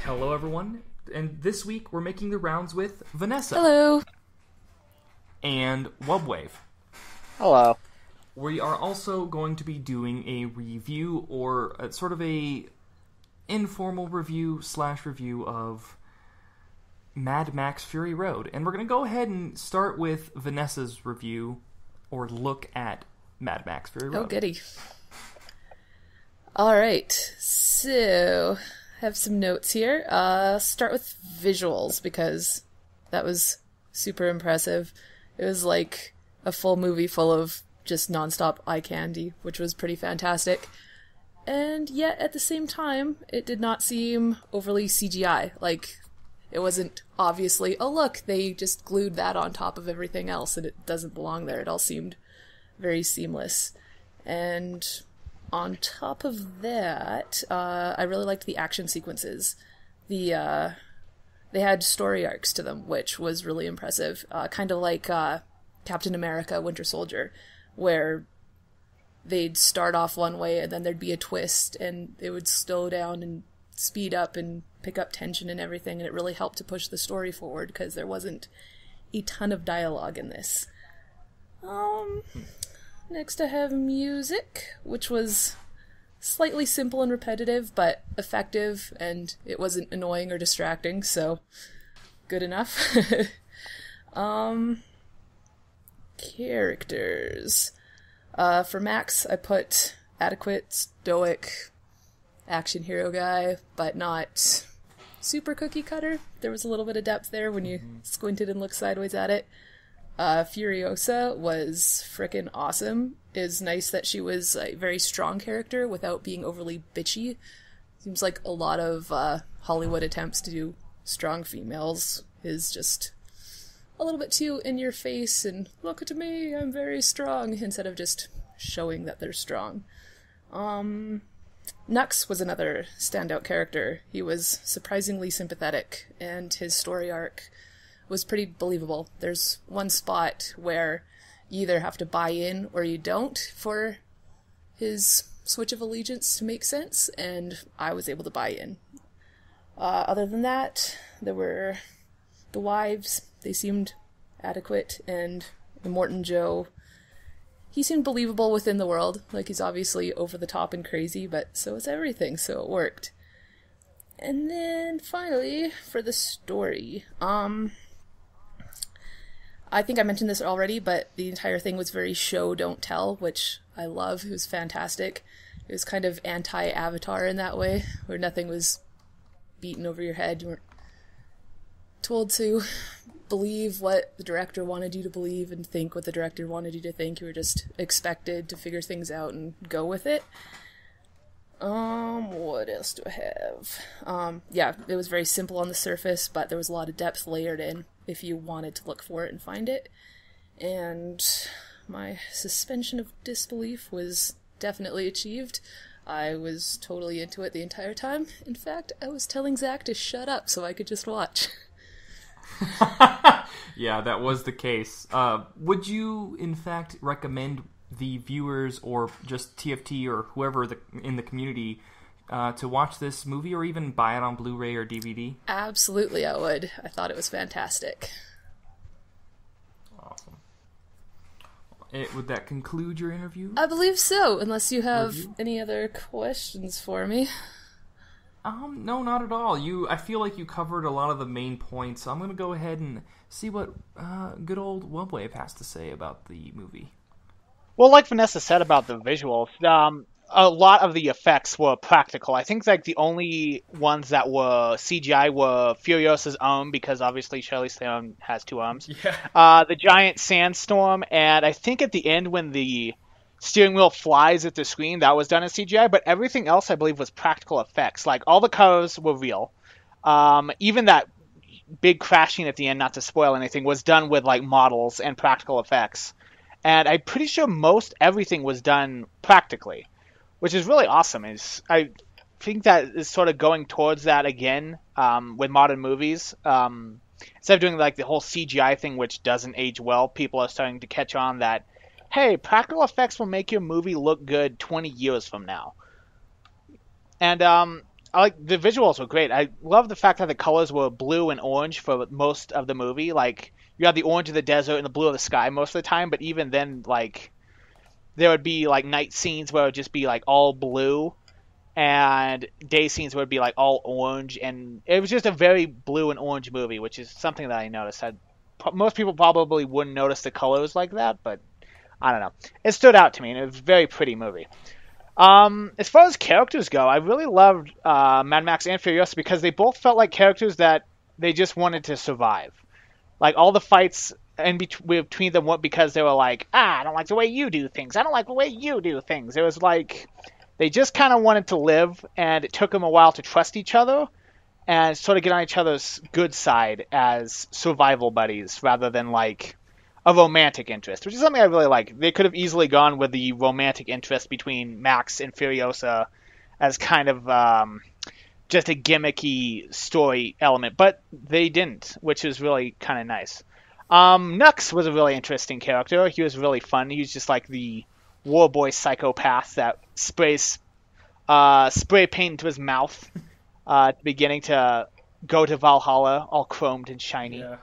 Hello, everyone, and this week we're making the rounds with Vanessa. Hello. And Wubwave. Hello. We are also going to be doing a review, or sort of a informal review / review of Mad Max Fury Road. And we're going to go ahead and start with Vanessa's review, or look at Mad Max Fury Road. Oh, goody. Alright, so I have some notes here. Start with visuals, because that was super impressive. It was like a full movie full of just nonstop eye candy, which was pretty fantastic. And yet, at the same time, it did not seem overly CGI. Like, it wasn't obviously, oh look, they just glued that on top of everything else and it doesn't belong there. It all seemed very seamless. And on top of that, I really liked the action sequences. They had story arcs to them, which was really impressive. Kind of like Captain America, Winter Soldier, where they'd start off one way and then there'd be a twist and it would slow down and speed up and pick up tension and everything, and it really helped to push the story forward because there wasn't a ton of dialogue in this. Next I have music, which was slightly simple and repetitive, but effective, and it wasn't annoying or distracting, so good enough. Characters. For Max, I put adequate, stoic, action hero guy, but not super cookie cutter. There was a little bit of depth there when you squinted and looked sideways at it. Furiosa was frickin' awesome. It was nice that she was a very strong character without being overly bitchy. Seems like a lot of Hollywood attempts to do strong females is just a little bit too in your face and look at me, I'm very strong, instead of just showing that they're strong. Nux was another standout character. He was surprisingly sympathetic, and his story arc was pretty believable. There's one spot where you either have to buy in or you don't for his switch of allegiance to make sense, and I was able to buy in. Other than that, there were the wives. They seemed adequate, and Immortan Joe, he seemed believable within the world. Like, he's obviously over the top and crazy, but so is everything, so it worked. And then, finally, for the story, I think I mentioned this already, but the entire thing was very show, don't tell, which I love. It was fantastic. It was kind of anti-Avatar in that way, where nothing was beaten over your head. You weren't told to believe what the director wanted you to believe and think what the director wanted you to think. You were just expected to figure things out and go with it. What else do I have? Yeah, it was very simple on the surface, but there was a lot of depth layered in if you wanted to look for it and find it. And my suspension of disbelief was definitely achieved. I was totally into it the entire time. In fact, I was telling Zach to shut up so I could just watch. Yeah, that was the case. Would you, in fact, recommend the viewers or just TFT or whoever in the community to watch this movie or even buy it on Blu-ray or DVD? Absolutely, I would. I thought it was fantastic. Awesome. Would that conclude your interview? I believe so, unless you have any other questions for me. No, not at all. I feel like you covered a lot of the main points, so I'm going to go ahead and see what good old Wubwave has to say about the movie. Well, like Vanessa said about the visuals, a lot of the effects were practical. I think like the only ones that were CGI were Furiosa's arm, because obviously Charlize Theron has two arms. Yeah. The giant sandstorm, and I think at the end when the steering wheel flies at the screen, that was done in CGI, but everything else I believe was practical effects. Like, all the cars were real. Even that big crashing at the end, not to spoil anything, was done with like models and practical effects. And I'm pretty sure most everything was done practically, which is really awesome. I think that is sort of going towards that again with modern movies. Instead of doing like the whole CGI thing, which doesn't age well, people are starting to catch on that hey, practical effects will make your movie look good 20 years from now. And I like the visuals were great. I love the fact that the colors were blue and orange for most of the movie. Like you have the orange of the desert and the blue of the sky most of the time, but even then, like there would be like night scenes where it would just be like all blue, and day scenes would be like all orange, and it was just a very blue and orange movie, which is something that I noticed. Most people probably wouldn't notice the colors like that, but I don't know. It stood out to me, and it was a very pretty movie. As far as characters go, I really loved Mad Max and Furiosa because they both felt like characters that they just wanted to survive. Like all the fights in between them weren't because they were like, I don't like the way you do things. I don't like the way you do things. It was like they just kind of wanted to live, and it took them a while to trust each other and sort of get on each other's good side as survival buddies rather than like a romantic interest, which is something I really like. They could have easily gone with the romantic interest between Max and Furiosa as kind of just a gimmicky story element, but they didn't, which is really kind of nice. Nux was a really interesting character. He was really fun. He was just like the war boy psychopath that sprays spray paint into his mouth at the beginning to go to Valhalla all chromed and shiny. Yeah.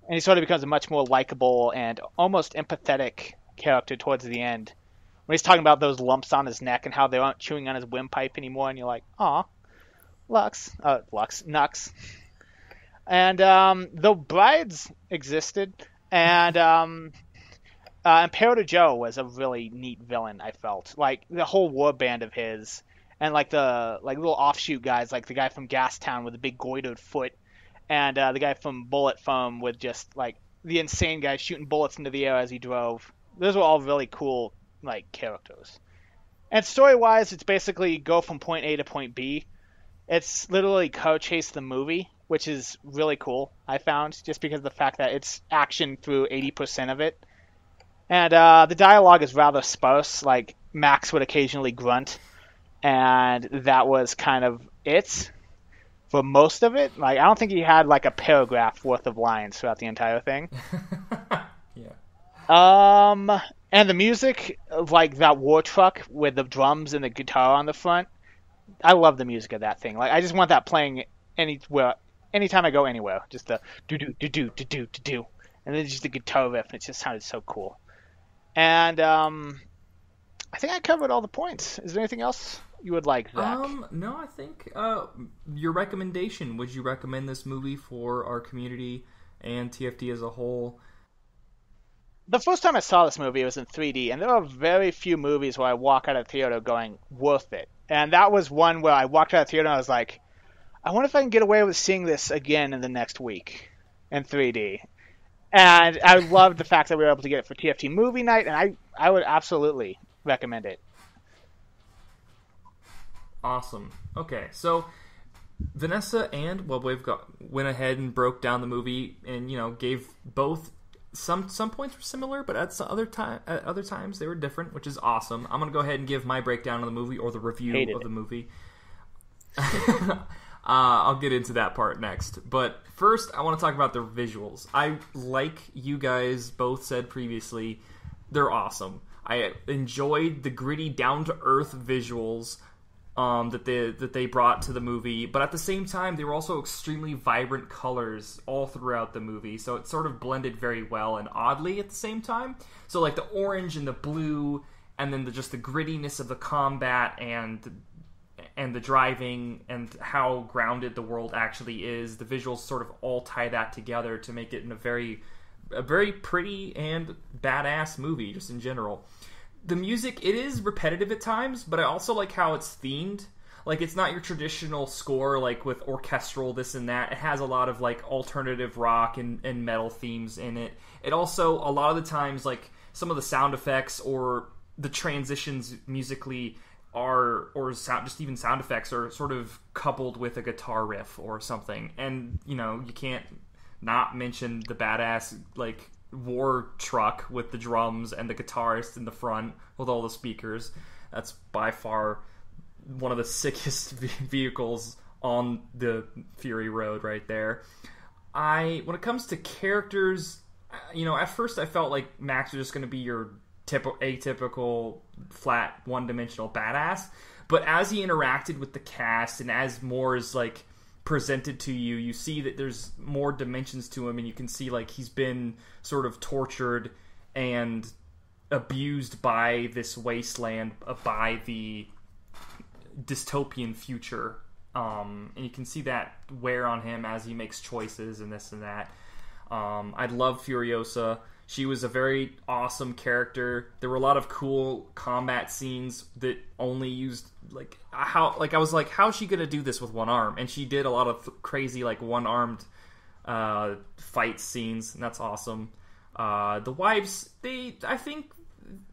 And he sort of becomes a much more likable and almost empathetic character towards the end. When he's talking about those lumps on his neck and how they aren't chewing on his windpipe anymore, and you're like, aw, Nux. And the brides existed, and Imperator Joe was a really neat villain, I felt. Like, the whole war band of his, and like the little offshoot guys, like the guy from Gastown with the big goitered foot, and the guy from Bullet Foam with just like the insane guy shooting bullets into the air as he drove. Those were all really cool like characters. And story-wise, it's basically go from point A to point B. It's literally Car Chase the movie, which is really cool, I found, just because of the fact that it's action through 80% of it. And the dialogue is rather sparse. Like Max would occasionally grunt, and that was kind of it. For most of it, like I don't think he had like a paragraph worth of lines throughout the entire thing. Yeah. And the music, like that war truck with the drums and the guitar on the front, I love the music of that thing. Like I just want that playing anytime I go anywhere. Just the do do do do do do do, and then just the guitar riff, and it just sounded so cool. And I think I covered all the points. Is there anything else you would like, Zach? No, I think your recommendation. Would you recommend this movie for our community and TFD as a whole? The first time I saw this movie, it was in 3D, and there are very few movies where I walk out of the theater going, worth it. And that was one where I walked out of the theater and I was like, I wonder if I can get away with seeing this again in the next week in 3D. And I loved the fact that we were able to get it for TFT movie night, and I would absolutely recommend it. Awesome. Okay, so Vanessa and went ahead and broke down the movie, and gave both. Some points were similar, but at other times they were different, which is awesome. I'm gonna go ahead and give my breakdown of the movie or the review of the movie. I'll get into that part next, but first I want to talk about the visuals. Like you guys both said previously, they're awesome. I enjoyed the gritty, down to earth visuals that they brought to the movie, but at the same time they were also extremely vibrant colors all throughout the movie, so it sort of blended very well and oddly at the same time. So like the orange and the blue, and then just the grittiness of the combat and the driving and how grounded the world actually is. The visuals sort of all tie that together to make it a very pretty and badass movie just in general. The music, it is repetitive at times, but I also like how it's themed. Like, it's not your traditional score, like, with orchestral this and that. It has a lot of, like, alternative rock and metal themes in it. It also, a lot of the times, like, some of the sound effects or the transitions musically just even sound effects are sort of coupled with a guitar riff or something. And, you can't not mention the badass, like, war truck with the drums and the guitarist in the front with all the speakers. That's by far one of the sickest vehicles on the Fury Road right there. When it comes to characters, at first I felt like Max was just going to be your atypical, flat, one-dimensional badass. But as he interacted with the cast and as more is like presented to you, you see that there's more dimensions to him, and you can see like he's been sort of tortured and abused by this wasteland, by the dystopian future. And you can see that wear on him as he makes choices and this and that. I love Furiosa. She was a very awesome character. There were a lot of cool combat scenes that only used I was like, how's she gonna do this with one arm? And she did a lot of crazy like one-armed fight scenes, and that's awesome. The wives, I think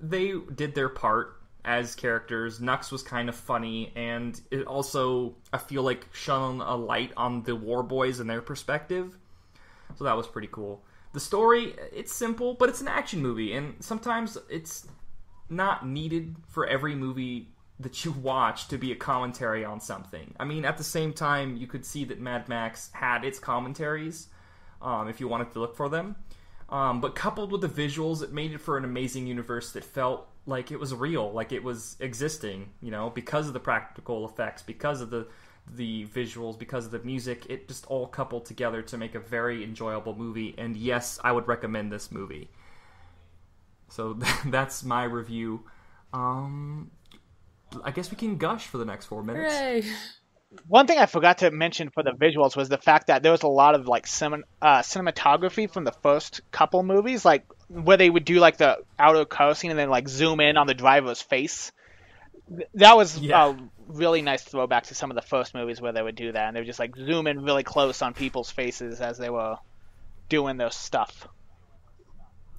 they did their part as characters. Nux was kind of funny, and it also, I feel like, shone a light on the War Boys and their perspective. So that was pretty cool. The story, it's simple, but it's an action movie, and sometimes it's not needed for every movie that you watch to be a commentary on something. I mean, at the same time, you could see that Mad Max had its commentaries, if you wanted to look for them. But coupled with the visuals, it made it for an amazing universe that felt like it was real, like it was existing, because of the practical effects, because of the visuals, because of the music. It just all coupled together to make a very enjoyable movie, and yes, I would recommend this movie. So that's my review. I guess we can gush for the next 4 minutes. Hooray! One thing I forgot to mention for the visuals was the fact that there was a lot of like cinematography from the first couple movies, like where they would do like the outer car scene and then like zoom in on the driver's face. That was a really nice throwback to some of the first movies where they would do that, and they would just like zoom in really close on people's faces as they were doing their stuff.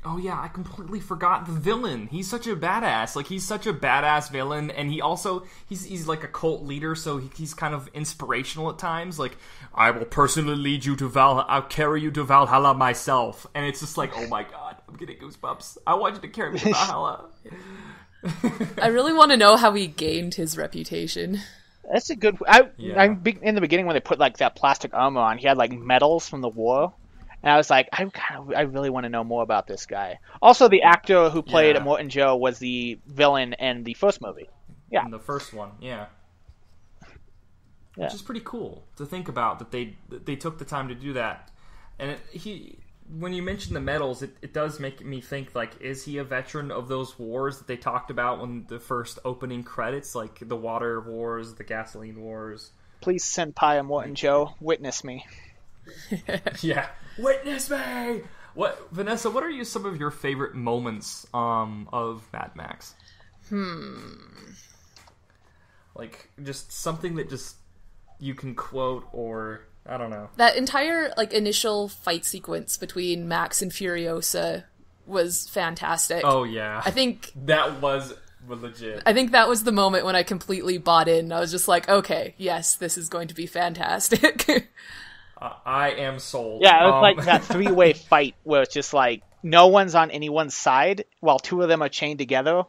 Oh yeah, I completely forgot the villain. He's such a badass. Like, he's such a badass villain, and he's like a cult leader, so he's kind of inspirational at times. Like, I will personally lead you to Valhalla. I'll carry you to Valhalla myself. And it's just like, oh my god, I'm getting goosebumps. I want you to carry me to Valhalla. I really want to know how he gained his reputation. That's a good... in the beginning when they put like that plastic armor on, he had like medals from the war. And I was like, I really want to know more about this guy. Also, the actor who played Immortan Joe was the villain in the first movie. Yeah. In the first one, yeah. Which is pretty cool to think about, that they took the time to do that. And when you mention the medals, it does make me think, like, is he a veteran of those wars that they talked about when the first opening credits, like the water wars, the gasoline wars? Please, Senpai Immortan Joe, witness me. Yeah. Witness me! Vanessa, what are some of your favorite moments of Mad Max? Like, just something that just you can quote, or I don't know. That entire like initial fight sequence between Max and Furiosa was fantastic. Oh yeah. I think that was legit. I think that was the moment when I completely bought in. I was just like, okay, yes, this is going to be fantastic. I am sold. Yeah, it was like that three-way fight where it's just like no one's on anyone's side while two of them are chained together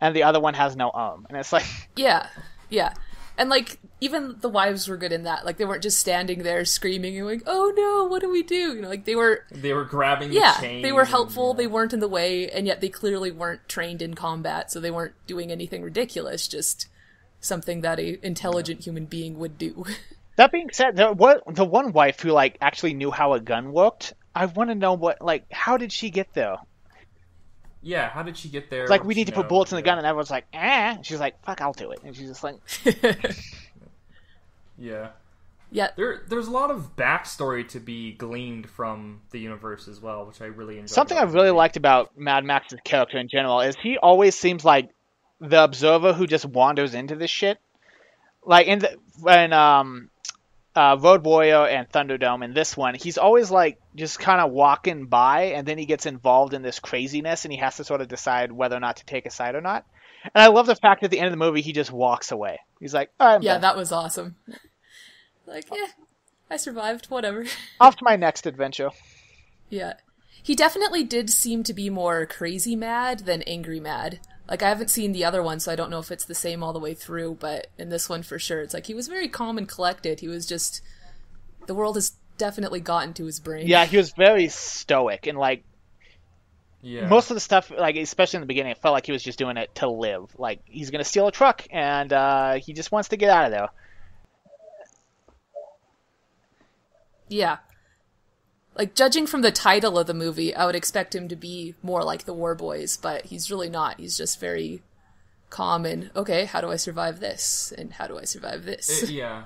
and the other one has no arm. And it's like... Yeah. And like, even the wives were good in that. Like, they weren't just standing there screaming and like, oh no, what do we do? Like, they were grabbing the chain. Yeah, they were helpful, they weren't in the way, and yet they clearly weren't trained in combat, so they weren't doing anything ridiculous, just something that a intelligent human being would do. That being said, the one wife who like actually knew how a gun worked, I want to know how did she get there? Yeah, how did she get there? It's like, we need to put bullets in the gun, and everyone's like, eh. She's like, fuck, I'll do it. And she's just like... Yeah. Yeah. There's a lot of backstory to be gleaned from the universe as well, which I really enjoyed. Something I really liked about Mad Max's character in general is he always seems like the observer who just wanders into this shit. Like, when Road Warrior and Thunderdome in this one, he's always like just kind of walking by, and then he gets involved in this craziness, and he has to sort of decide whether or not to take a side or not. And I love the fact that at the end of the movie he just walks away. He's like, all right, yeah, that was awesome. Like, yeah, I survived, whatever. Off to my next adventure. Yeah. He definitely did seem to be more crazy mad than angry mad. Like, I haven't seen the other one, so I don't know if it's the same all the way through, but in this one for sure, it's like he was very calm and collected. He was just... The world has definitely gotten to his brain. Yeah, he was very stoic, and like... Yeah. most of the stuff, like especially in the beginning, it felt like he was just doing it to live. Like he's gonna steal a truck, and he just wants to get out of there. Yeah. Like, judging from the title of the movie, I would expect him to be more like the War Boys, but he's really not. He's just very calm and, okay, how do I survive this? And how do I survive this? Yeah.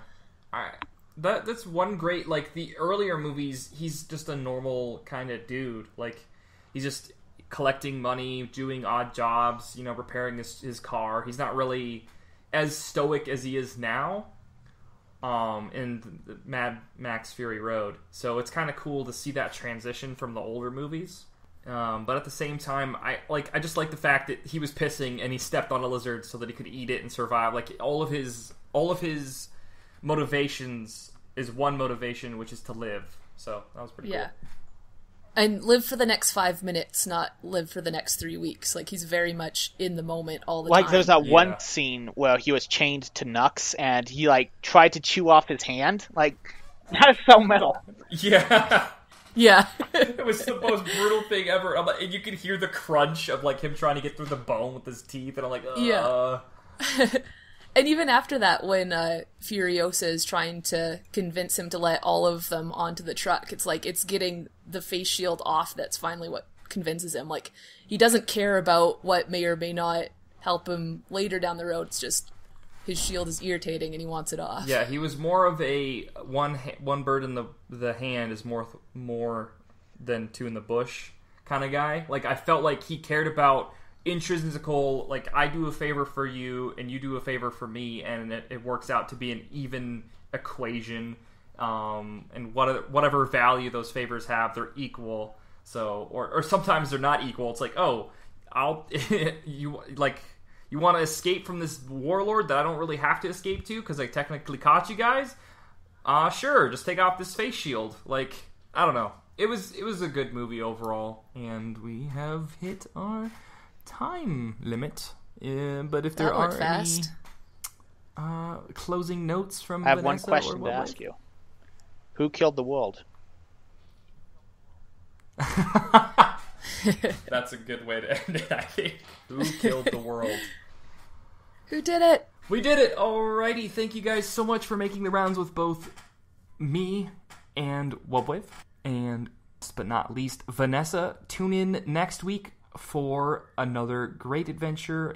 That's one great, like, the earlier movies, he's just a normal kind of dude. Like, he's just collecting money, doing odd jobs, you know, repairing his car. He's not really as stoic as he is now. In the Mad Max Fury Road. So it's kind of cool to see that transition from the older movies. But at the same time, I just like the fact that he was pissing and he stepped on a lizard so that he could eat it and survive. Like all of his motivations is one motivation, which is to live. So that was pretty cool. And live for the next 5 minutes, not live for the next 3 weeks. Like, he's very much in the moment all the time. Like, there's that one scene where he was chained to Nux, and he, like, tried to chew off his hand. Like, that is so metal. Yeah. Yeah. It was the most brutal thing ever. And you could hear the crunch of, like, him trying to get through the bone with his teeth, and I'm like, Yeah. And even after that, when Furiosa is trying to convince him to let all of them onto the truck, it's like, it's getting the face shield off that's finally what convinces him. Like, he doesn't care about what may or may not help him later down the road. It's just his shield is irritating and he wants it off. Yeah, he was more of a one bird in the hand is more than two in the bush kind of guy. Like, I felt like he cared about intrinsical, like, I do a favor for you and you do a favor for me, and it works out to be an even equation, and whatever value those favors have, they're equal. So, or sometimes they're not equal. It's like, oh, you want to escape from this warlord that I don't really have to escape to because I technically caught you guys? Sure, just take off this face shield. Like, I don't know. It was a good movie overall, and we have hit our time limit. But if there are fast. any closing notes from I have Vanessa one question to ask you. Who killed the world? That's a good way to end it, I think. Who killed the world? Who did it? We did it! Alrighty, thank you guys so much for making the rounds with both me and Wubwave. And last but not least, Vanessa. Tune in next week for another great adventure